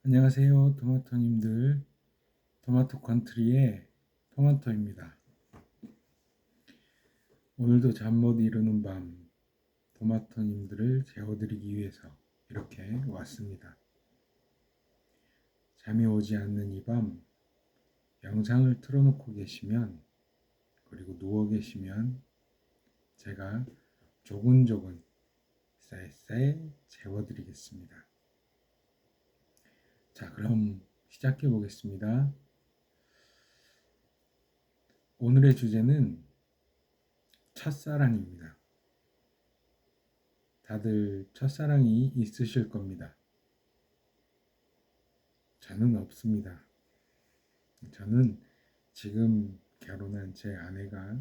안녕하세요, 토마토님들. 토마토 컨트리의 토마토입니다. 오늘도 잠 못 이루는 밤 토마토님들을 재워드리기 위해서 이렇게 왔습니다. 잠이 오지 않는 이 밤 영상을 틀어놓고 계시면, 그리고 누워 계시면 제가 조근조근 쌀쌀 재워드리겠습니다. 자, 그럼 시작해 보겠습니다. 오늘의 주제는 첫사랑입니다. 다들 첫사랑이 있으실 겁니다. 저는 없습니다. 저는 지금 결혼한 제 아내가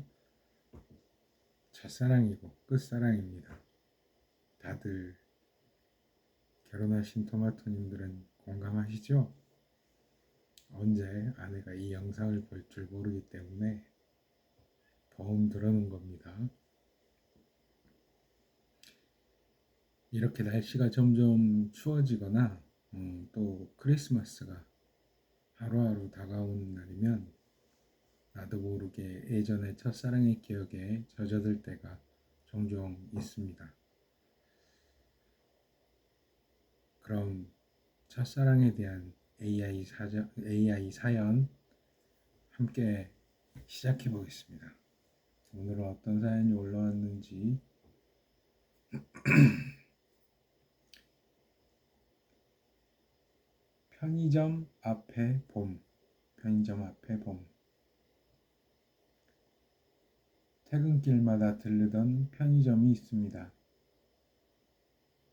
첫사랑이고 끝사랑입니다. 다들 결혼하신 토마토님들은 공감하시죠? 언제 아내가 이 영상을 볼 줄 모르기 때문에 보험 들어놓은 겁니다. 이렇게 날씨가 점점 추워지거나 또 크리스마스가 하루하루 다가오는 날이면 나도 모르게 예전의 첫사랑의 기억에 젖어들 때가 종종 있습니다. 그럼 첫사랑에 대한 AI 사연 함께 시작해 보겠습니다. 오늘은 어떤 사연이 올라왔는지. 편의점 앞에 봄. 편의점 앞에 봄. 퇴근길마다 들르던 편의점이 있습니다.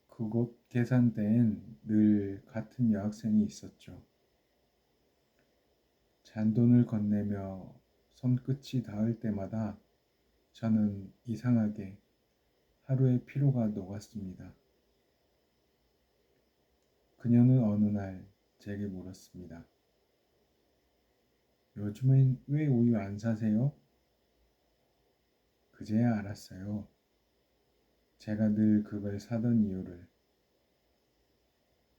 그곳 계산대엔 늘 같은 여학생이 있었죠. 잔돈을 건네며 손끝이 닿을 때마다 저는 이상하게 하루의 피로가 녹았습니다. 그녀는 어느 날 제게 물었습니다. 요즘엔 왜 우유 안 사세요? 그제야 알았어요. 제가 늘 그걸 사던 이유를.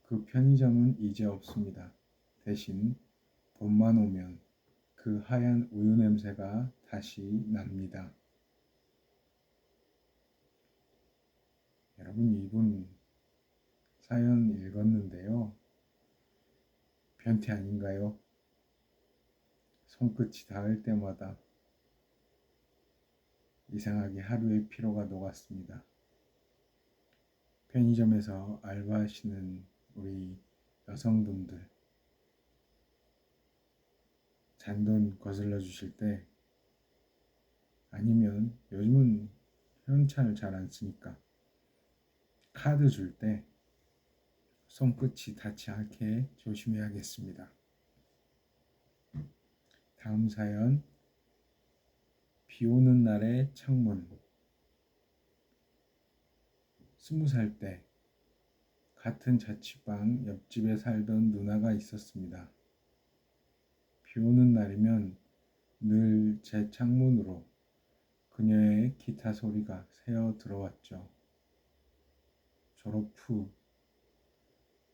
그 편의점은 이제 없습니다. 대신 봄만 오면 그 하얀 우유 냄새가 다시 납니다. 여러분, 이분 사연 읽었는데요. 변태 아닌가요? 손끝이 닿을 때마다 이상하게 하루의 피로가 녹았습니다. 편의점에서 알바하시는 우리 여성분들, 잔돈 거슬러 주실 때, 아니면 요즘은 현찰 잘 안 쓰니까 카드 줄 때 손끝이 닿지 않게 조심해야겠습니다. 다음 사연. 비 오는 날의 창문. 20살 때 같은 자취방 옆집에 살던 누나가 있었습니다. 비 오는 날이면 늘 제 창문으로 그녀의 기타 소리가 새어 들어왔죠. 졸업 후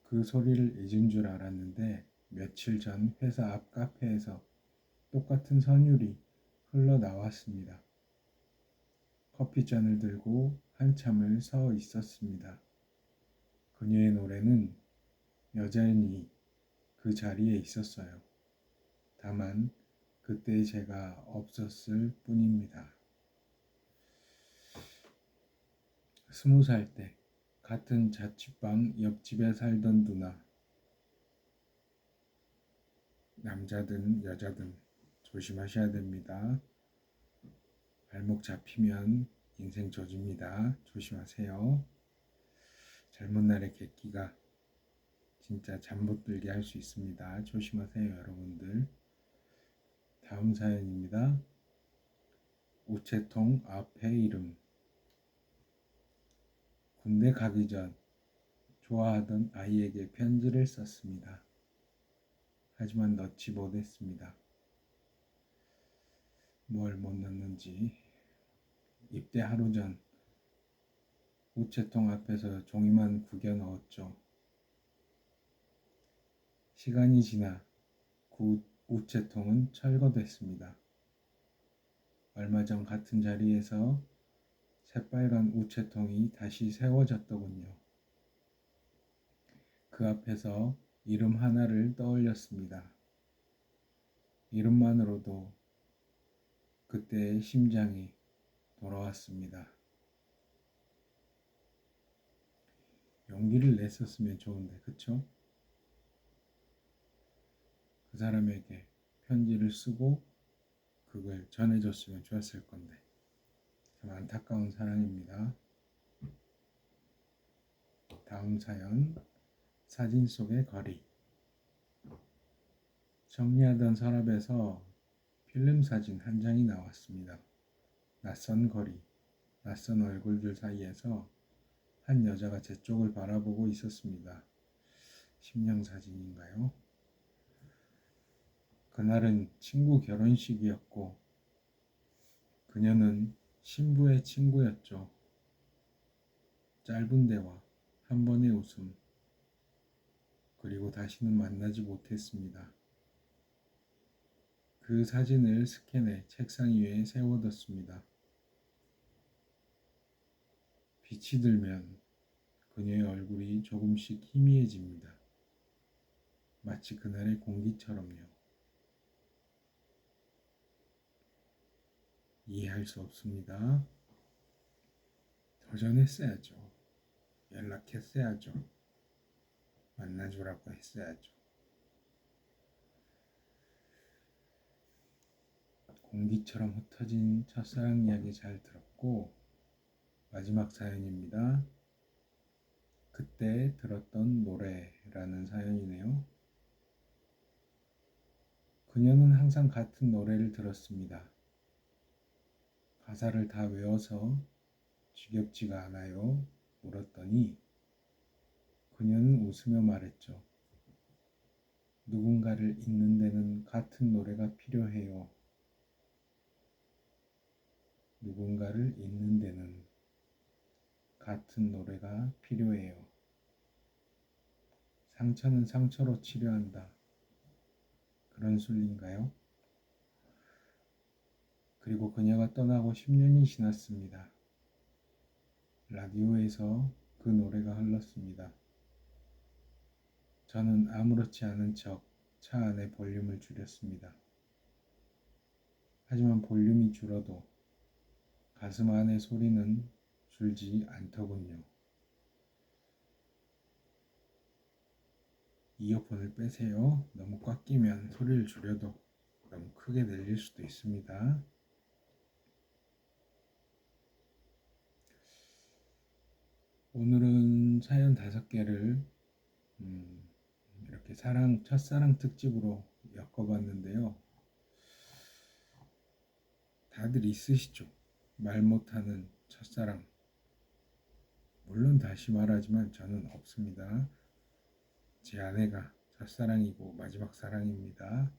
그 소리를 잊은 줄 알았는데 며칠 전 회사 앞 카페에서 똑같은 선율이 흘러나왔습니다. 커피잔을 들고 한참을 서 있었습니다. 그녀의 노래는 여전히 그 자리에 있었어요. 다만 그때 제가 없었을 뿐입니다. 20살 때 같은 자취방 옆집에 살던 누나. 남자든 여자든 조심하셔야 됩니다. 발목 잡히면 인생 조집니다. 조심하세요. 젊은 날의 객기가 진짜 잠 못 들게 할 수 있습니다. 조심하세요, 여러분들. 다음 사연입니다. 우체통 앞에 이름. 군대 가기 전 좋아하던 아이에게 편지를 썼습니다. 하지만 넣지 못했습니다. 뭘 못 넣는지. 입대 하루 전 우체통 앞에서 종이만 구겨 넣었죠. 시간이 지나 그 우체통은 철거됐습니다. 얼마 전 같은 자리에서 새빨간 우체통이 다시 세워졌더군요. 그 앞에서 이름 하나를 떠올렸습니다. 이름만으로도 그때의 심장이 돌아왔습니다. 용기를 냈었으면 좋은데, 그쵸? 그 사람에게 편지를 쓰고 그걸 전해줬으면 좋았을 건데, 참 안타까운 사랑입니다. 다음 사연, 사진 속의 거리. 정리하던 서랍에서 필름 사진 한 장이 나왔습니다. 낯선 거리, 낯선 얼굴들 사이에서 한 여자가 제 쪽을 바라보고 있었습니다. 심령 사진인가요? 그날은 친구 결혼식이었고 그녀는 신부의 친구였죠. 짧은 대화, 한 번의 웃음, 그리고 다시는 만나지 못했습니다. 그 사진을 스캔해 책상 위에 세워뒀습니다. 빛이 들면 그녀의 얼굴이 조금씩 희미해집니다. 마치 그날의 공기처럼요. 이해할 수 없습니다. 도전했어야죠. 연락했어야죠. 만나주라고 했어야죠. 공기처럼 흩어진 첫사랑 이야기 잘 들었고, 마지막 사연입니다. 그때 들었던 노래라는 사연이네요. 그녀는 항상 같은 노래를 들었습니다. 가사를 다 외워서 지겹지가 않아요? 물었더니 그녀는 웃으며 말했죠. 누군가를 잊는 데는 같은 노래가 필요해요. 누군가를 잊는 데는 같은 노래가 필요해요. 상처는 상처로 치료한다. 그런 순리인가요? 그리고 그녀가 떠나고 10년이 지났습니다. 라디오에서 그 노래가 흘렀습니다. 저는 아무렇지 않은 척 차 안에 볼륨을 줄였습니다. 하지만 볼륨이 줄어도 가슴 안의 소리는 줄지 않더군요. 이어폰을 빼세요. 너무 꽉 끼면 소리를 줄여도 너무 크게 들릴 수도 있습니다. 오늘은 사연 5개를 이렇게 첫사랑 특집으로 엮어봤는데요. 다들 있으시죠? 말 못하는 첫사랑. 물론 다시 말하지만 저는 없습니다. 제 아내가 첫사랑이고 마지막 사랑입니다.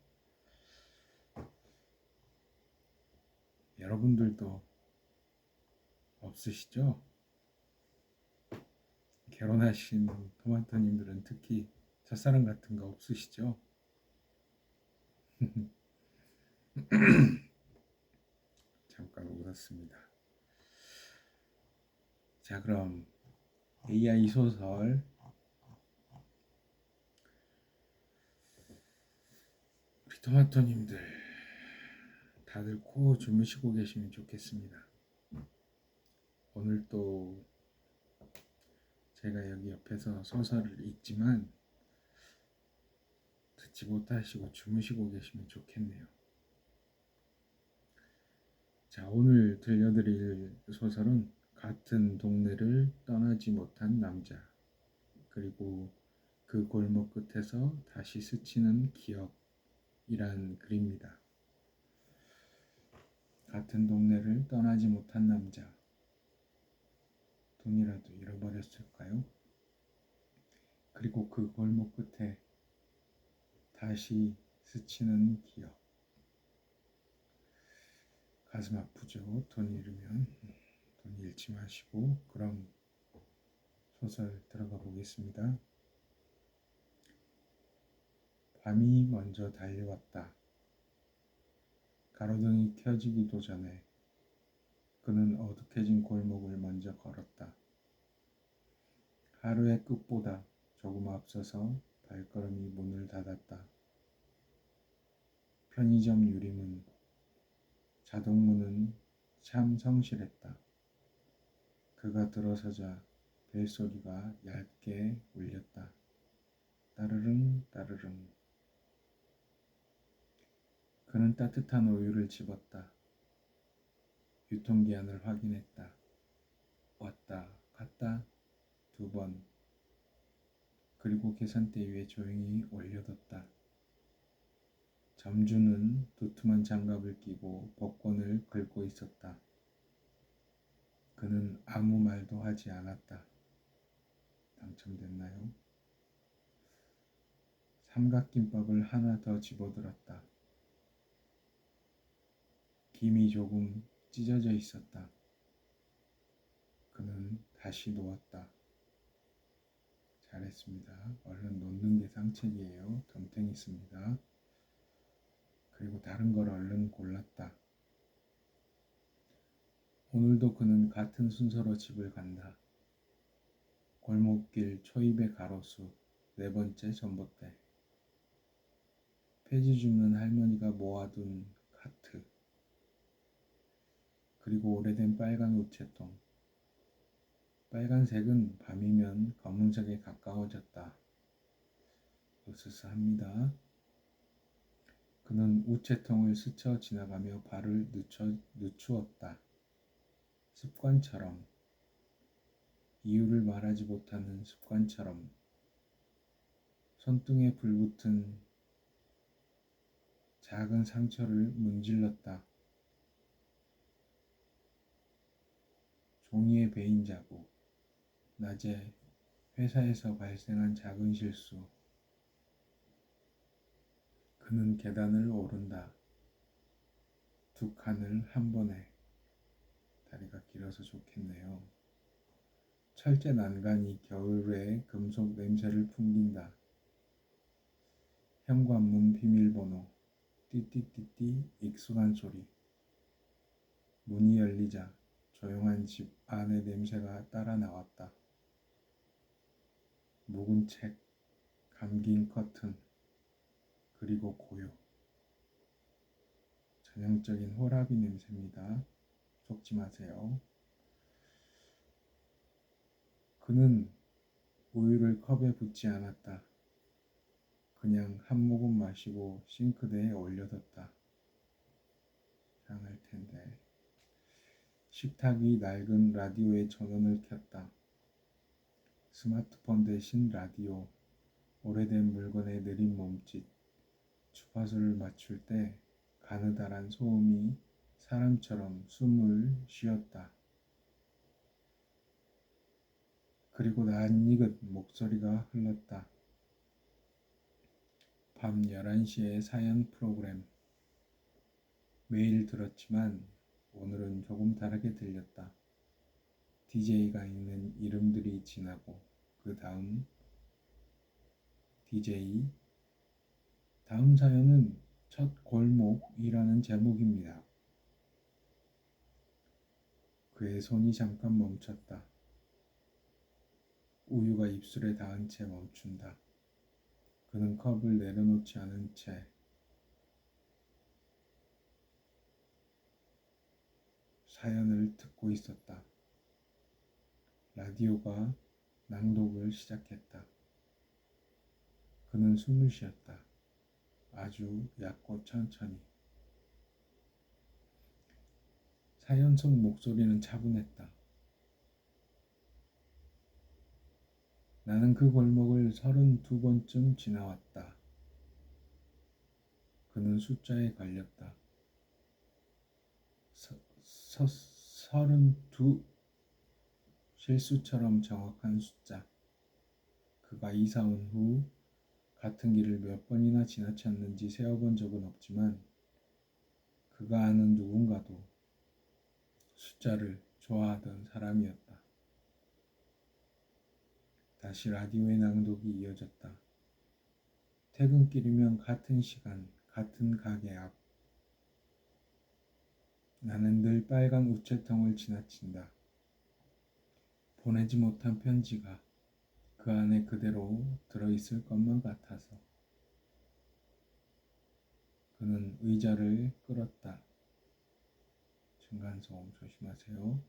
여러분들도 없으시죠? 결혼하신 토마토님들은 특히 첫사랑 같은 거 없으시죠? 잠깐 웃었습니다. 자, 그럼 AI 소설 우리 토마토님들 다들 코 주무시고 계시면 좋겠습니다. 오늘 또 제가 여기 옆에서 소설을 읽지만 듣지 못하시고 주무시고 계시면 좋겠네요. 자, 오늘 들려드릴 소설은 같은 동네를 떠나지 못한 남자, 그리고 그 골목 끝에서 다시 스치는 기억이란 글입니다. 같은 동네를 떠나지 못한 남자, 돈이라도 잃어버렸을까요? 그리고 그 골목 끝에 다시 스치는 기억. 가슴 아프죠? 돈 잃으면. 돈 잃지 마시고 그럼 소설 들어가 보겠습니다. 밤이 먼저 달려왔다. 가로등이 켜지기도 전에 그는 어둑해진 골목을 먼저 걸었다. 하루의 끝보다 조금 앞서서 발걸음이 문을 닫았다. 편의점 유리문, 자동문은 참 성실했다. 그가 들어서자 벨소리가 얇게 울렸다. 따르릉 따르릉. 그는 따뜻한 우유를 집었다. 유통기한을 확인했다. 왔다 갔다 2번. 그리고 계산대 위에 조용히 올려뒀다. 점주는 두툼한 장갑을 끼고 복권을 긁고 있었다. 그는 아무 말도 하지 않았다. 당첨됐나요? 삼각김밥을 하나 더 집어들었다. 김이 조금 찢어져 있었다. 그는 다시 놓았다. 잘했습니다. 얼른 놓는 게 상책이에요. 덤탱이 있습니다. 그리고 다른 걸 얼른 골랐다. 오늘도 그는 같은 순서로 집을 간다. 골목길 초입의 가로수, 4번째 전봇대. 폐지 줍는 할머니가 모아둔 카트. 그리고 오래된 빨간 우체통. 빨간색은 밤이면 검은색에 가까워졌다. 으스스합니다. 그는 우체통을 스쳐 지나가며 발을 늦추었다. 습관처럼, 이유를 말하지 못하는 습관처럼. 손등에 불붙은 작은 상처를 문질렀다. 종이에 베인 자국, 낮에 회사에서 발생한 작은 실수. 그는 계단을 오른다. 2칸을 한 번에. 다리가 길어서 좋겠네요. 철제 난간이 겨울의 금속 냄새를 풍긴다. 현관문 비밀번호. 띠띠띠띠 익숙한 소리. 문이 열리자 조용한 집 안의 냄새가 따라 나왔다. 묵은 책, 감긴 커튼, 그리고 고요. 전형적인 호라비 냄새입니다. 속지 마세요. 그는 우유를 컵에 붓지 않았다. 그냥 한 모금 마시고 싱크대에 올려뒀다. 향할 텐데. 식탁 위 낡은 라디오에 전원을 켰다. 스마트폰 대신 라디오, 오래된 물건의 느린 몸짓, 주파수를 맞출 때 가느다란 소음이 사람처럼 숨을 쉬었다. 그리고 낯익은 목소리가 흘렀다. 밤 11시에 사연 프로그램. 매일 들었지만 오늘은 조금 다르게 들렸다. DJ가 있는 이름들이 지나고 그 다음 DJ. 다음 사연은 첫 골목이라는 제목입니다. 그의 손이 잠깐 멈췄다. 우유가 입술에 닿은 채 멈춘다. 그는 컵을 내려놓지 않은 채 사연을 듣고 있었다. 라디오가 낭독을 시작했다. 그는 숨을 쉬었다. 아주 얕고 천천히. 사연 속 목소리는 차분했다. 나는 그 골목을 32번쯤 지나왔다. 그는 숫자에 걸렸다. 32. 실수처럼 정확한 숫자. 그가 이사 온 후 같은 길을 몇 번이나 지나쳤는지 세어본 적은 없지만 그가 아는 누군가도 숫자를 좋아하던 사람이었다. 다시 라디오의 낭독이 이어졌다. 퇴근길이면 같은 시간, 같은 가게 앞. 나는 늘 빨간 우체통을 지나친다. 보내지 못한 편지가 그 안에 그대로 들어있을 것만 같아서. 그는 의자를 끌었다. 층간소음 조심하세요.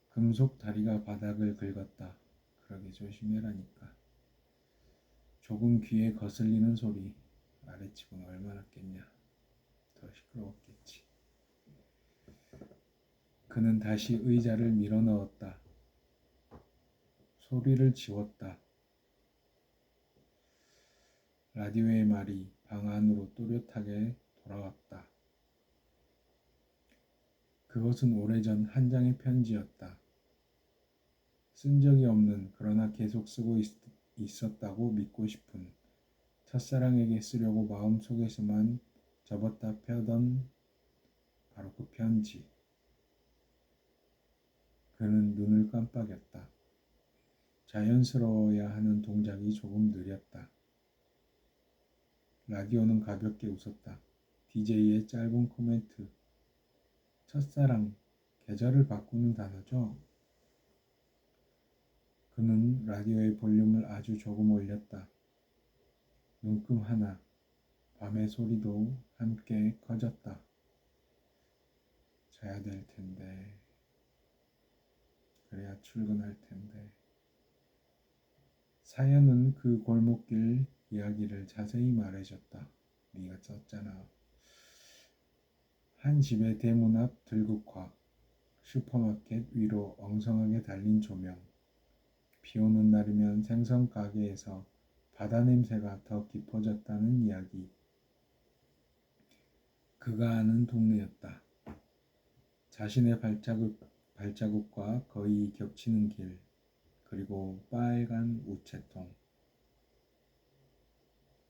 금속 다리가 바닥을 긁었다. 그러게 조심해라니까. 조금 귀에 거슬리는 소리. 아랫집은 얼마나 깼냐. 더 시끄러웠겠지. 그는 다시 의자를 밀어 넣었다. 소리를 지웠다. 라디오의 말이 방 안으로 또렷하게 돌아왔다. 그것은 오래전 한 장의 편지였다. 쓴 적이 없는 그러나 계속 쓰고 있었다고 믿고 싶은 첫사랑에게 쓰려고 마음속에서만 접었다 펴던 바로 그 편지. 그는 눈을 깜빡였다. 자연스러워야 하는 동작이 조금 느렸다. 라디오는 가볍게 웃었다. DJ의 짧은 코멘트. 첫사랑, 계절을 바꾸는 단어죠. 그는 라디오의 볼륨을 아주 조금 올렸다. 눈금 하나, 밤의 소리도 함께 커졌다. 자야 될 텐데, 그래야 출근할 텐데. 사연은 그 골목길 이야기를 자세히 말해줬다. 네가 썼잖아. 한 집의 대문 앞 들국화, 슈퍼마켓 위로 엉성하게 달린 조명, 비 오는 날이면 생선 가게에서 바다 냄새가 더 깊어졌다는 이야기. 그가 아는 동네였다. 자신의 발자국과 거의 겹치는 길, 그리고 빨간 우체통.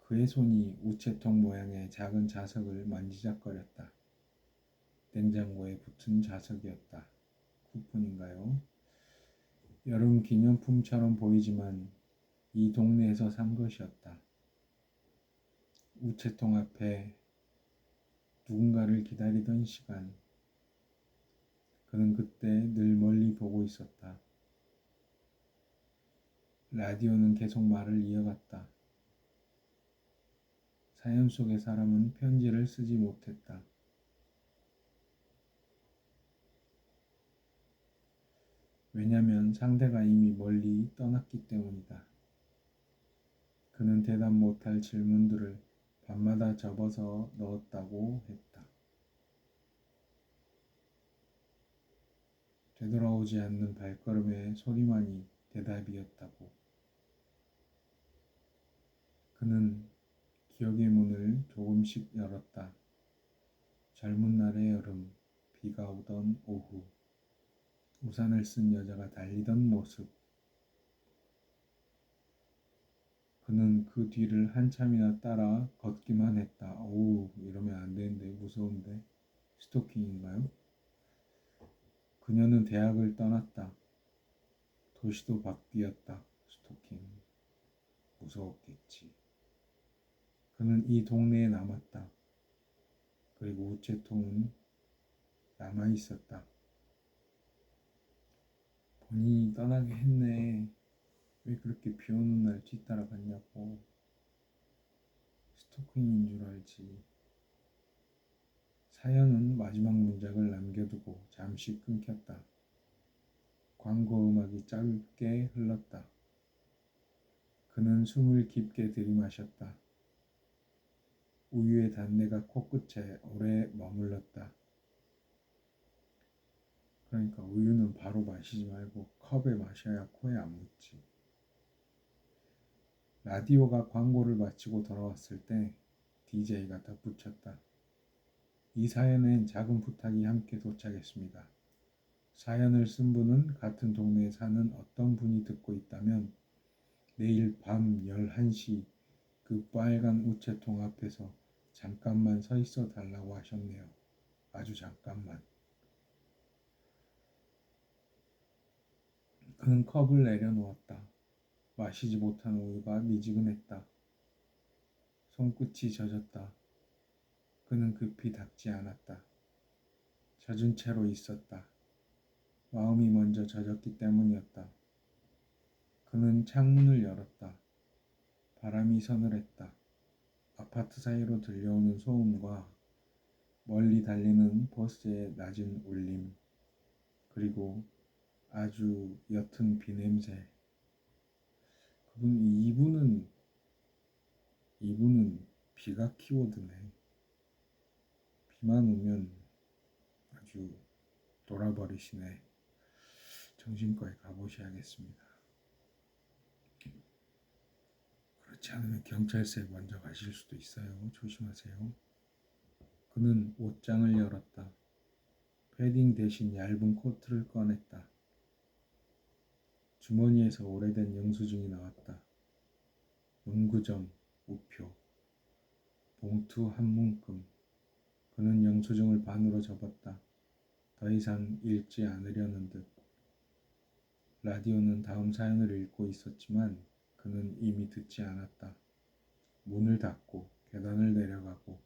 그의 손이 우체통 모양의 작은 자석을 만지작거렸다. 냉장고에 붙은 자석이었다. 쿠폰인가요? 여름 기념품처럼 보이지만 이 동네에서 산 것이었다. 우체통 앞에 누군가를 기다리던 시간. 그는 그때 늘 멀리 보고 있었다. 라디오는 계속 말을 이어갔다. 사연 속의 사람은 편지를 쓰지 못했다. 왜냐면 상대가 이미 멀리 떠났기 때문이다. 그는 대답 못할 질문들을 밤마다 접어서 넣었다고 했다. 되돌아오지 않는 발걸음의 소리만이 대답이었다고. 그는 기억의 문을 조금씩 열었다. 젊은 날의 여름, 비가 오던 오후, 우산을 쓴 여자가 달리던 모습. 그는 그 뒤를 한참이나 따라 걷기만 했다. 오우, 이러면 안 되는데, 무서운데. 스토킹인가요? 그녀는 대학을 떠났다. 도시도 바뀌었다. 스토킹. 무서웠겠지. 그는 이 동네에 남았다. 그리고 우체통은 남아있었다. 본인이 떠나게 했네. 왜 그렇게 비 오는 날 뒤따라갔냐고. 스토킹인 줄 알지. 사연은 마지막 문장을 남겨두고 잠시 끊겼다. 광고 음악이 짧게 흘렀다. 그는 숨을 깊게 들이마셨다. 우유의 단내가 코끝에 오래 머물렀다. 그러니까 우유는 바로 마시지 말고 컵에 마셔야 코에 안 묻지. 라디오가 광고를 마치고 돌아왔을 때 DJ가 덧붙였다. 이 사연엔 작은 부탁이 함께 도착했습니다. 사연을 쓴 분은 같은 동네에 사는 어떤 분이 듣고 있다면 내일 밤 11시 그 빨간 우체통 앞에서 잠깐만 서 있어 달라고 하셨네요. 아주 잠깐만. 그는 컵을 내려놓았다. 마시지 못한 우유가 미지근했다. 손끝이 젖었다. 그는 급히 닦지 않았다. 젖은 채로 있었다. 마음이 먼저 젖었기 때문이었다. 그는 창문을 열었다. 바람이 서늘했다. 아파트 사이로 들려오는 소음과 멀리 달리는 버스의 낮은 울림, 그리고 아주 옅은 비 냄새. 이분은 비가 키워드네. 비만 오면 아주 돌아버리시네. 정신과에 가보셔야겠습니다. 그렇지 않으면 경찰서에 먼저 가실 수도 있어요. 조심하세요. 그는 옷장을 열었다. 패딩 대신 얇은 코트를 꺼냈다. 주머니에서 오래된 영수증이 나왔다. 문구점, 우표, 봉투 한 문금. 그는 영수증을 반으로 접었다. 더 이상 읽지 않으려는 듯. 라디오는 다음 사연을 읽고 있었지만 그는 이미 듣지 않았다. 문을 닫고 계단을 내려가고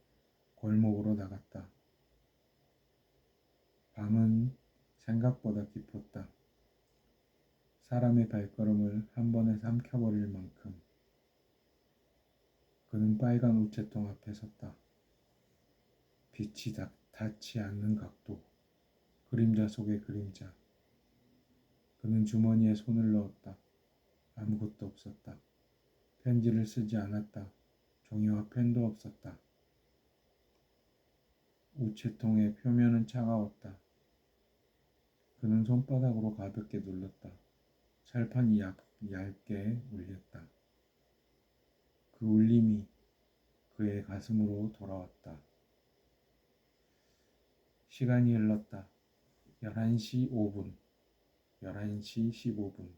골목으로 나갔다. 밤은 생각보다 깊었다. 사람의 발걸음을 한 번에 삼켜버릴 만큼. 그는 빨간 우체통 앞에 섰다. 빛이 닿지 않는 각도. 그림자 속의 그림자. 그는 주머니에 손을 넣었다. 아무것도 없었다. 편지를 쓰지 않았다. 종이와 펜도 없었다. 우체통의 표면은 차가웠다. 그는 손바닥으로 가볍게 눌렀다. 철판이 얇게 울렸다. 그 울림이 그의 가슴으로 돌아왔다. 시간이 흘렀다. 11시 5분, 11시 15분.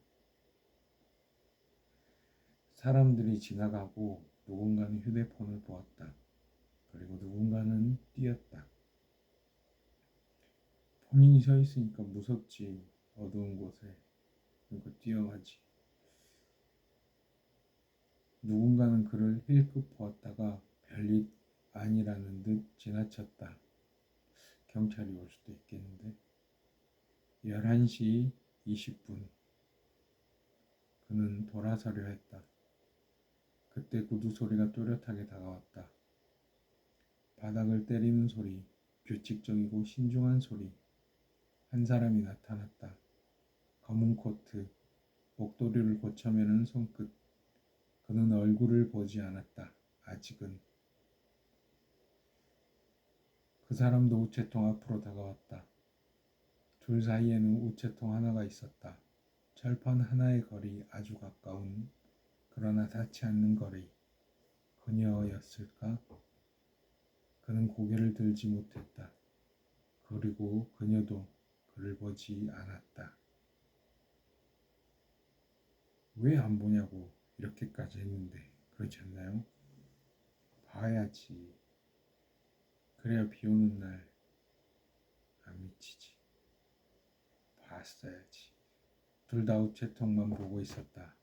사람들이 지나가고 누군가는 휴대폰을 보았다. 그리고 누군가는 뛰었다. 본인이 서 있으니까 무섭지. 어두운 곳에. 그러니까 뛰어가지. 누군가는 그를 힐끗 보았다가 별일 아니라는 듯 지나쳤다. 경찰이 올 수도 있겠는데. 11시 20분. 그는 돌아서려 했다. 그때 구두 소리가 또렷하게 다가왔다. 바닥을 때리는 소리, 규칙적이고 신중한 소리. 한 사람이 나타났다. 검은 코트, 목도리를 고쳐매는 손끝. 그는 얼굴을 보지 않았다. 아직은. 그 사람도 우체통 앞으로 다가왔다. 둘 사이에는 우체통 하나가 있었다. 철판 하나의 거리, 아주 가까운, 그러나 닿지 않는 거리. 그녀였을까? 그는 고개를 들지 못했다. 그리고 그녀도 그를 보지 않았다. 왜 안 보냐고 이렇게까지 했는데 그렇지 않나요? 봐야지. 그래야 비 오는 날 안 미치지. 봤어야지. 둘 다 우체통만 보고 있었다.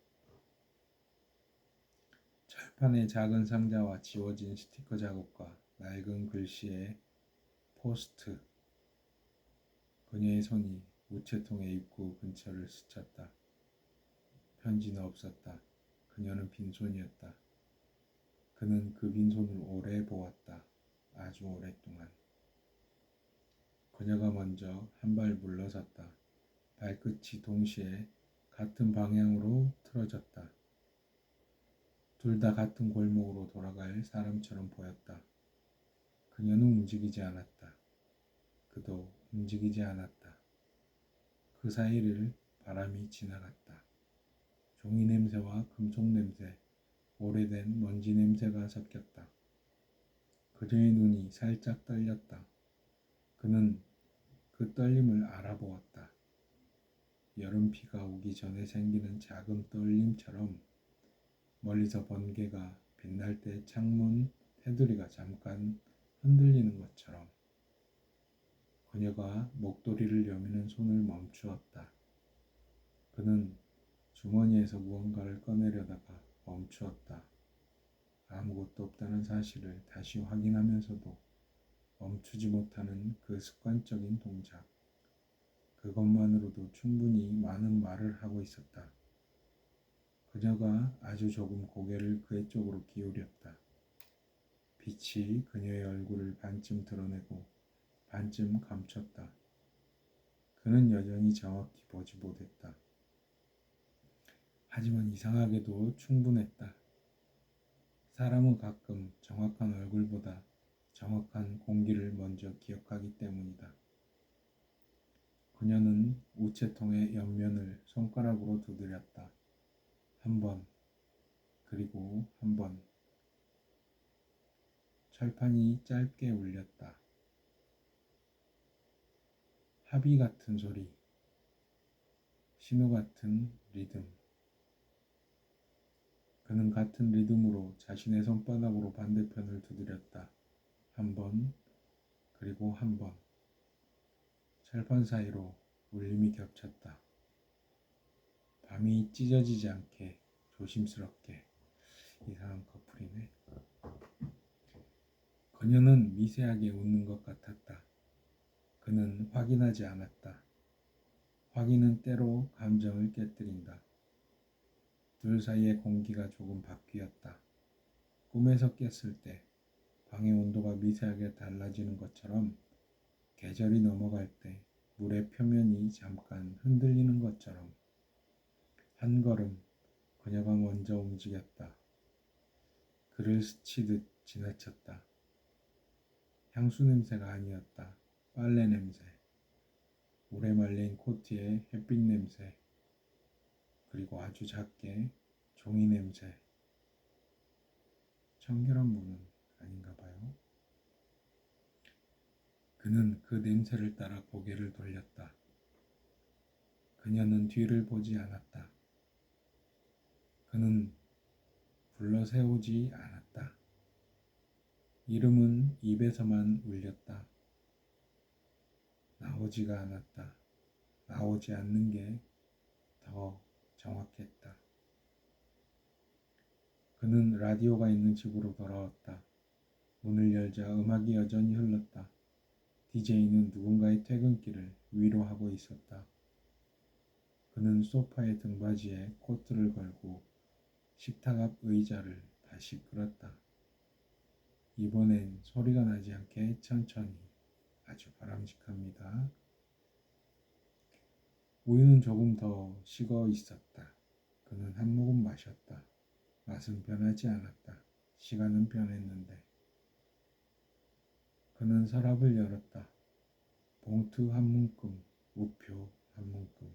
철판의 작은 상자와 지워진 스티커 자국과 낡은 글씨의 포스트. 그녀의 손이 우체통의 입구 근처를 스쳤다. 편지는 없었다. 그녀는 빈손이었다. 그는 그 빈손을 오래 보았다. 아주 오랫동안. 그녀가 먼저 한 발 물러섰다. 발끝이 동시에 같은 방향으로 틀어졌다. 둘 다 같은 골목으로 돌아갈 사람처럼 보였다. 그녀는 움직이지 않았다. 그도 움직이지 않았다. 그 사이를 바람이 지나갔다. 종이 냄새와 금속 냄새, 오래된 먼지 냄새가 섞였다. 그녀의 눈이 살짝 떨렸다. 그는 그 떨림을 알아보았다. 여름 비가 오기 전에 생기는 작은 떨림처럼 멀리서 번개가 빛날 때 창문 테두리가 잠깐 흔들리는 것처럼. 그녀가 목도리를 여미는 손을 멈추었다. 그는 주머니에서 무언가를 꺼내려다가 멈추었다. 아무것도 것도 없다는 사실을 다시 확인하면서도 멈추지 못하는 그 습관적인 동작. 그것만으로도 충분히 많은 말을 하고 있었다. 그녀가 아주 조금 고개를 그의 쪽으로 기울였다. 빛이 그녀의 얼굴을 반쯤 드러내고 반쯤 감췄다. 그는 여전히 정확히 보지 못했다. 하지만 이상하게도 충분했다. 사람은 가끔 정확한 얼굴보다 정확한 공기를 먼저 기억하기 때문이다. 그녀는 우체통의 옆면을 손가락으로 두드렸다. 한 번, 그리고 한 번. 철판이 짧게 울렸다. 합의 같은 소리, 신호 같은 리듬. 그는 같은 리듬으로 자신의 손바닥으로 반대편을 두드렸다. 한 번, 그리고 한 번. 철판 사이로 울림이 겹쳤다. 밤이 찢어지지 않게 조심스럽게. 이상한 커플이네. 그녀는 미세하게 웃는 것 같았다. 그는 확인하지 않았다. 확인은 때로 감정을 깨뜨린다. 둘 사이의 공기가 조금 바뀌었다. 꿈에서 깼을 때 방의 온도가 미세하게 달라지는 것처럼, 계절이 넘어갈 때 물의 표면이 잠깐 흔들리는 것처럼. 한 걸음 그녀가 먼저 움직였다. 그를 스치듯 지나쳤다. 향수 냄새가 아니었다. 빨래 냄새, 오래 말린 코트의 햇빛 냄새, 그리고 아주 작게 종이 냄새. 청결한 분은 아닌가 봐요. 그는 그 냄새를 따라 고개를 돌렸다. 그녀는 뒤를 보지 않았다. 그는 불러세우지 않았다. 이름은 입에서만 울렸다. 나오지가 않았다. 나오지 않는 게 더 정확했다. 그는 라디오가 있는 집으로 돌아왔다. 문을 열자 음악이 여전히 흘렀다. DJ는 누군가의 퇴근길을 위로하고 있었다. 그는 소파의 등받이에 코트를 걸고 식탁 앞 의자를 다시 끌었다. 이번엔 소리가 나지 않게 천천히. 아주 바람직합니다. 우유는 조금 더 식어 있었다. 그는 한 모금 마셨다. 맛은 변하지 않았다. 시간은 변했는데. 그는 서랍을 열었다. 봉투 한 문금, 우표 한 문금,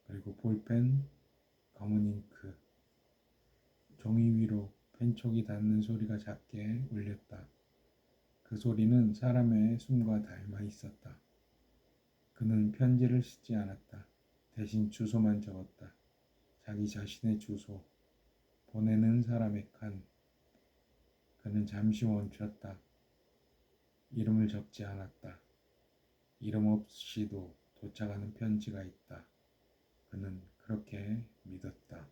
그리고 볼펜, 검은 잉크. 종이 위로 펜촉이 닿는 소리가 작게 울렸다. 그 소리는 사람의 숨과 닮아 있었다. 그는 편지를 쓰지 않았다. 대신 주소만 적었다. 자기 자신의 주소, 보내는 사람의 칸. 그는 잠시 멈췄다. 이름을 적지 않았다. 이름 없이도 도착하는 편지가 있다. 그는 그렇게 믿었다.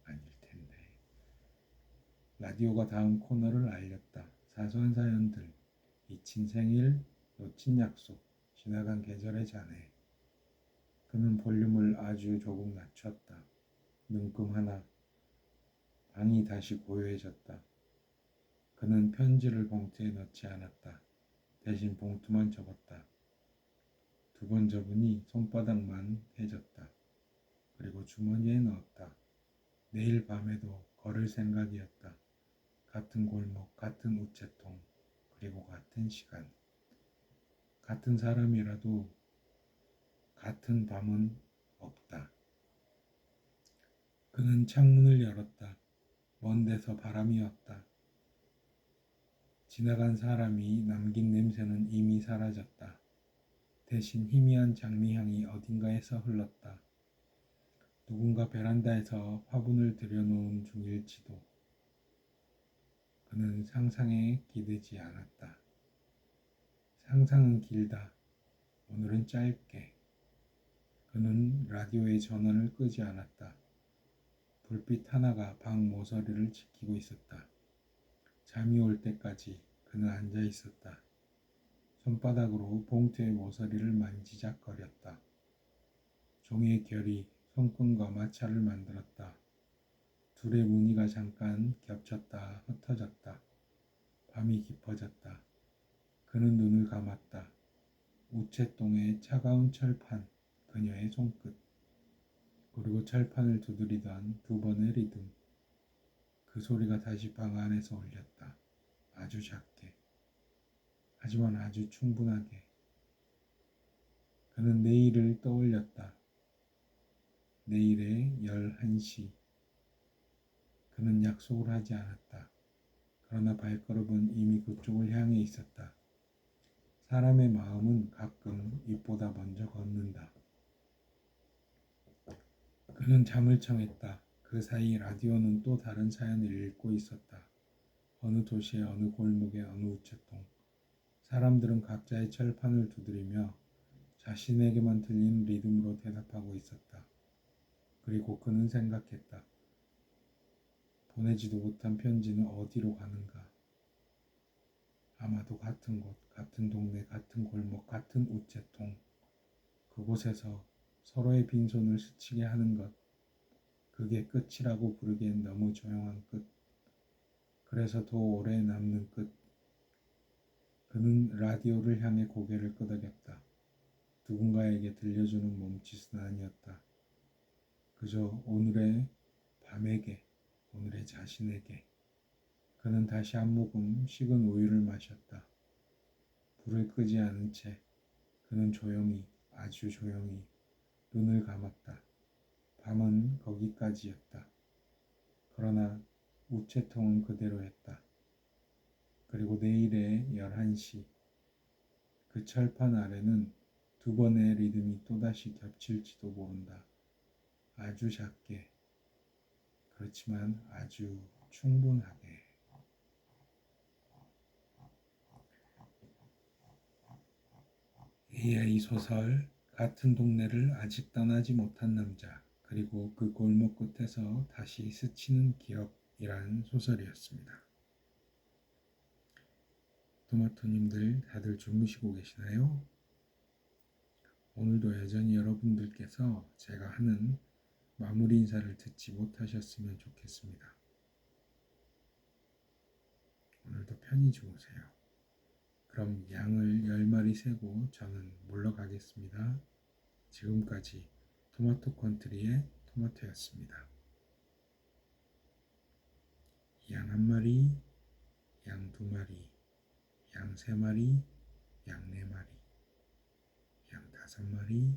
아닐 텐데. 라디오가 다음 코너를 알렸다. 사소한 사연들, 잊힌 생일, 놓친 약속, 지나간 계절의 잔해. 그는 볼륨을 아주 조금 낮췄다. 눈금 하나. 방이 다시 고요해졌다. 그는 편지를 봉투에 넣지 않았다. 대신 봉투만 접었다. 두 번 접으니 손바닥만 해졌다. 그리고 주머니에 넣었다. 내일 밤에도 걸을 생각이었다. 같은 골목, 같은 우체통, 그리고 같은 시간. 같은 사람이라도 같은 밤은 없다. 그는 창문을 열었다. 먼 데서 바람이 왔다. 지나간 사람이 남긴 냄새는 이미 사라졌다. 대신 희미한 장미향이 어딘가에서 흘렀다. 누군가 베란다에서 화분을 들여놓은 중일지도. 그는 상상에 기대지 않았다. 상상은 길다. 오늘은 짧게. 그는 라디오의 전원을 끄지 않았다. 불빛 하나가 방 모서리를 지키고 있었다. 잠이 올 때까지 그는 앉아 있었다. 손바닥으로 봉투의 모서리를 만지작거렸다. 종이의 결이 손끈과 마찰을 만들었다. 둘의 무늬가 잠깐 겹쳤다 흩어졌다. 밤이 깊어졌다. 그는 눈을 감았다. 우체통의 차가운 철판, 그녀의 손끝, 그리고 철판을 두드리던 두 번의 리듬. 그 소리가 다시 방 안에서 울렸다. 아주 작게. 하지만 아주 충분하게. 그는 내일을 떠올렸다. 내일의 11시. 그는 약속을 하지 않았다. 그러나 발걸음은 이미 그쪽을 향해 있었다. 사람의 마음은 가끔 입보다 먼저 걷는다. 그는 잠을 청했다. 그 사이 라디오는 또 다른 사연을 읽고 있었다. 어느 도시의 어느 골목의 어느 우체통. 사람들은 각자의 철판을 두드리며 자신에게만 들리는 리듬으로 대답하고 있었다. 그리고 그는 생각했다. 보내지도 못한 편지는 어디로 가는가? 아마도 같은 곳, 같은 동네, 같은 골목, 같은 우체통. 그곳에서 서로의 빈손을 스치게 하는 것. 그게 끝이라고 부르기엔 너무 조용한 끝. 그래서 더 오래 남는 끝. 그는 라디오를 향해 고개를 끄덕였다. 누군가에게 들려주는 몸짓은 아니었다. 그저 오늘의 밤에게, 오늘의 자신에게. 그는 다시 한 모금 식은 우유를 마셨다. 불을 끄지 않은 채 그는 조용히, 아주 조용히 눈을 감았다. 밤은 거기까지였다. 그러나 우체통은 그대로였다. 그리고 내일의 11시. 그 철판 아래는 두 번의 리듬이 또다시 겹칠지도 모른다. 아주 작게. 그렇지만 아주 충분하게. AI 소설 같은 동네를 아직 떠나지 못한 남자 그리고 그 골목 끝에서 다시 스치는 기억이라는 소설이었습니다. 토마토님들 다들 주무시고 계시나요? 오늘도 여전히 여러분들께서 제가 하는 마무리 인사를 듣지 못하셨으면 좋겠습니다. 오늘도 편히 주무세요. 그럼 양을 10마리 세고 저는 물러가겠습니다. 지금까지 토마토 컨트리의 토마토였습니다. 양 1마리, 양 2마리, 양 3마리, 양 4마리, 양 5마리,